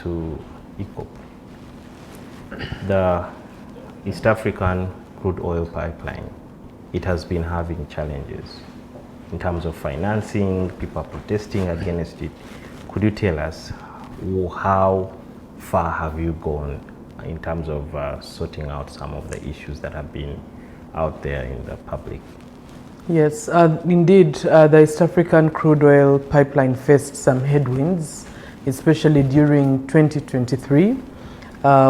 to ECOP. The East African crude oil pipeline, it has been having challenges in terms of financing. People are protesting against it. Could you tell us how far have you gone in terms of sorting out some of the issues that have been out there in the public? Yes, indeed, the East African crude oil pipeline faced some headwinds, especially during 2023,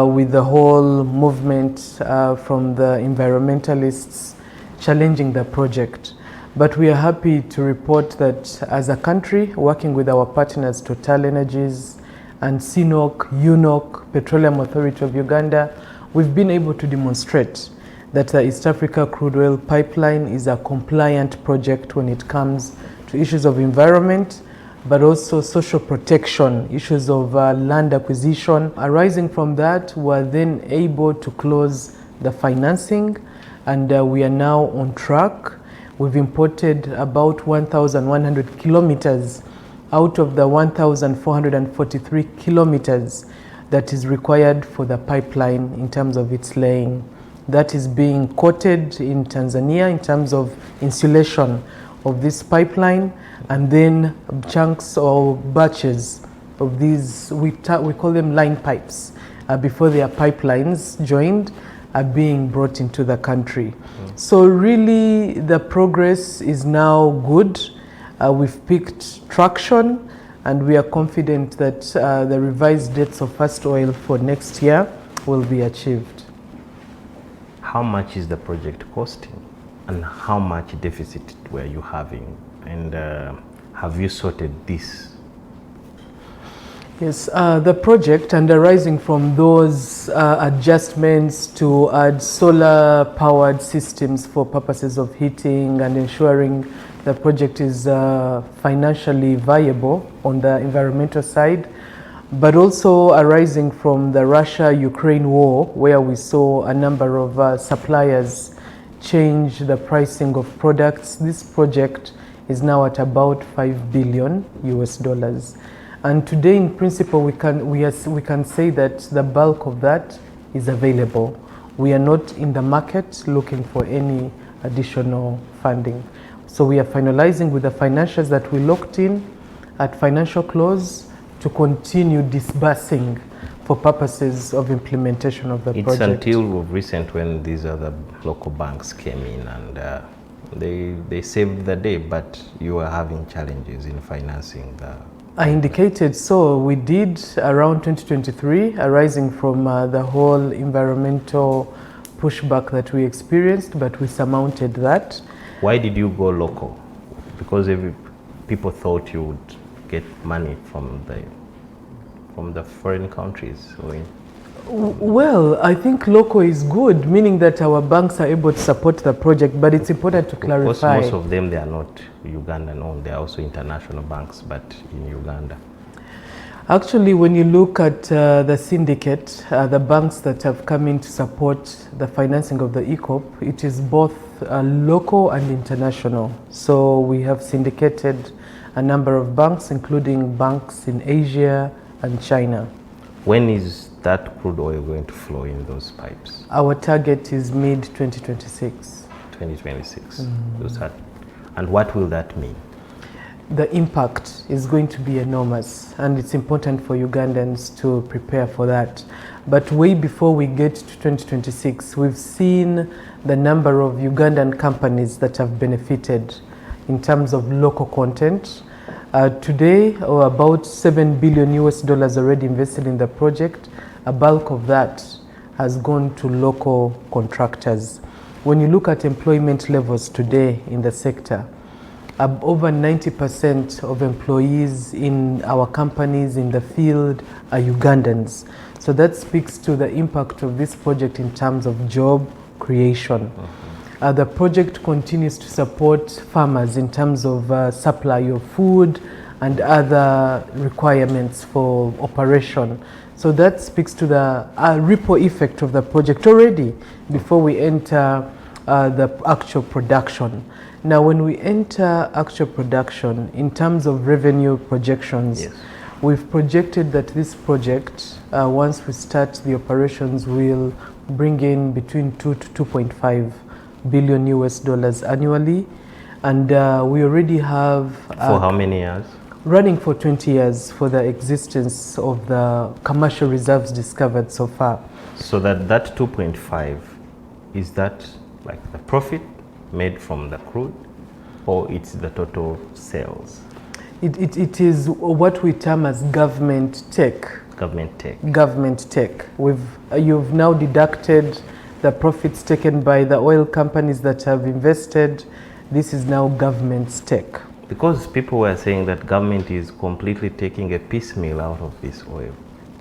with the whole movement from the environmentalists challenging the project. But we are happy to report that as a country, working with our partners Total Energies and CNOOC, UNOC, Petroleum Authority of Uganda, we've been able to demonstrate that the East Africa crude oil pipeline is a compliant project when it comes to issues of environment, but also social protection, issues of land acquisition. Arising from that, we're then able to close the financing, and we are now on track. We've imported about 1,100 kilometers out of the 1,443 kilometers that is required for the pipeline in terms of its laying. That is being quoted in Tanzania in terms of insulation of this pipeline, and then chunks or batches of these, we call them line pipes, before their pipelines joined, are being brought into the country. So really the progress is now good. We've picked traction, and we are confident that the revised dates of first oil for next year will be achieved. How much is the project costing, and how much deficit were you having, and have you sorted this? Yes, the project, and arising from those adjustments to add solar powered systems for purposes of heating and ensuring the project is financially viable on the environmental side, but also arising from the Russia-Ukraine war, where we saw a number of suppliers change the pricing of products. This project is now at about $5 billion US. And today, in principle, we can say that the bulk of that is available. We are not in the market looking for any additional funding. So we are finalizing with the financials that we locked in at financial close to continue disbursing for purposes of implementation of the project. It's until recent when these other local banks came in and they saved the day, but you are having challenges in financing the... I indicated so. We did around 2023, arising from the whole environmental pushback that we experienced, but we surmounted that. Why did you go local? Because people thought you would get money from the foreign countries. Well, I think local is good, meaning that our banks are able to support the project, but it's important to clarify. Most of them, they are not Ugandan owned, they are also international banks, but in Uganda. Actually, when you look at the syndicate, the banks that have come in to support the financing of the ECOP, it is both local and international. So we have syndicated a number of banks, including banks in Asia and China. When is that crude oil going to flow in those pipes? Our target is mid-2026. 2026. And what will that mean? The impact is going to be enormous, and it's important for Ugandans to prepare for that. But way before we get to 2026, we've seen the number of Ugandan companies that have benefited in terms of local content. Today, about $7 billion US already invested in the project. A bulk of that has gone to local contractors. When you look at employment levels today in the sector, over 90% of employees in our companies in the field are Ugandans. So that speaks to the impact of this project in terms of job creation. The project continues to support farmers in terms of supply of food and other requirements for operation. So that speaks to the ripple effect of the project already before we enter the actual production. Now, when we enter actual production, in terms of revenue projections, We've projected that this project, once we start the operations, will bring in between 2 to 2.5 billion US dollars annually. And we already have... For how many years? Running for 20 years for the existence of the commercial reserves discovered so far. So that 2.5, is that like the profit made from the crude, or it's the total sales? It is what we term as government take. Government take. Government take. You've now deducted the profits taken by the oil companies that have invested. This is now government's take. Because people were saying that government is completely taking a piecemeal out of this oil.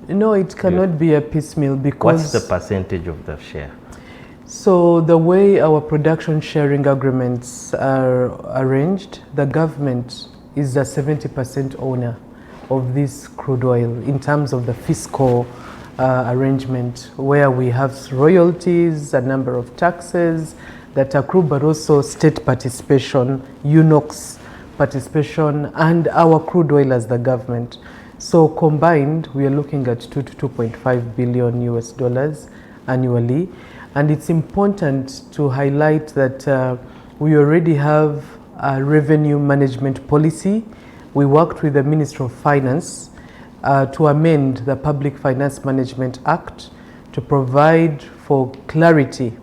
No, it cannot be a piecemeal because... What's the percentage of the share? So the way our production sharing agreements are arranged, the government is a 70% owner of this crude oil in terms of the fiscal arrangement, where we have royalties, a number of taxes that accrue, but also state participation, UNOX participation, and our crude oil as the government. So combined, we are looking at 2 to 2.5 billion US dollars annually. And it's important to highlight that we already have a revenue management policy. We worked with the Ministry of Finance to amend the Public Finance Management Act to provide for clarity.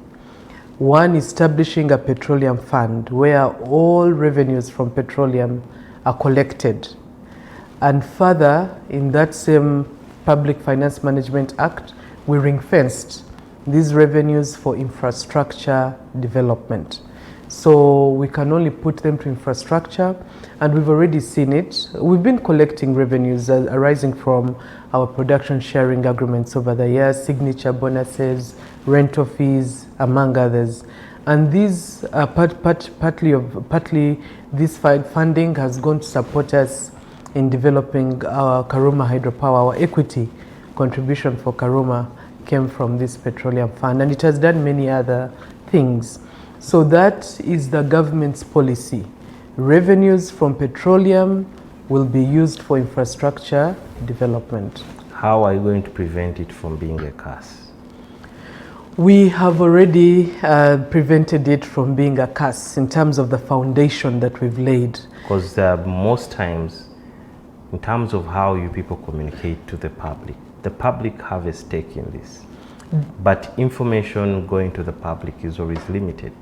One, establishing a petroleum fund where all revenues from petroleum are collected. And further, in that same Public Finance Management Act, we ring-fenced these revenues for infrastructure development. So we can only put them to infrastructure, and we've already seen it. We've been collecting revenues arising from our production sharing agreements over the years, signature bonuses, rental fees, among others. And these partly this funding has gone to support us in developing our Karuma hydropower. Our equity contribution for Karuma came from this petroleum fund, and it has done many other things. So that is the government's policy. Revenues from petroleum will be used for infrastructure development. How are you going to prevent it from being a curse? We have already prevented it from being a curse in terms of the foundation that we've laid. Because most times, in terms of how you people communicate to the public have a stake in this. But information going to the public is always limited.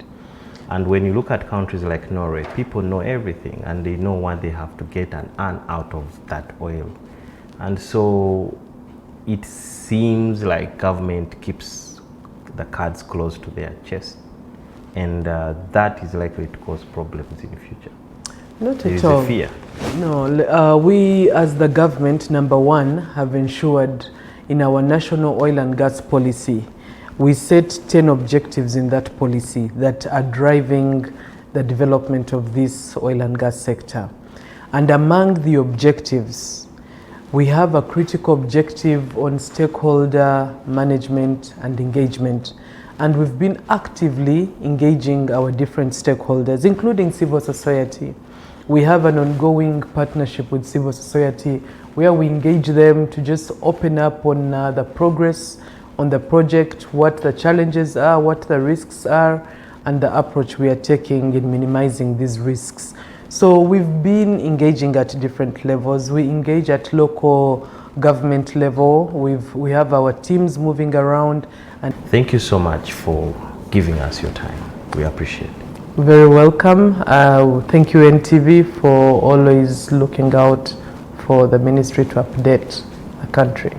And when you look at countries like Norway, people know everything and they know what they have to get and earn out of that oil. And so it seems like government keeps the cards close to their chest. And that is likely to cause problems in the future. Not there at is all. a fear. No, we as the government, number one, have ensured in our national oil and gas policy, we set 10 objectives in that policy that are driving the development of this oil and gas sector. And among the objectives, we have a critical objective on stakeholder management and engagement. And we've been actively engaging our different stakeholders, including civil society. We have an ongoing partnership with civil society where we engage them to just open up on the progress on the project, what the challenges are, what the risks are, and the approach we are taking in minimizing these risks. So we've been engaging at different levels. We engage at local government level. We have our teams moving around. And thank you so much for giving us your time. We appreciate it. Very welcome. Thank you, NTV, for always looking out for the ministry to update the country.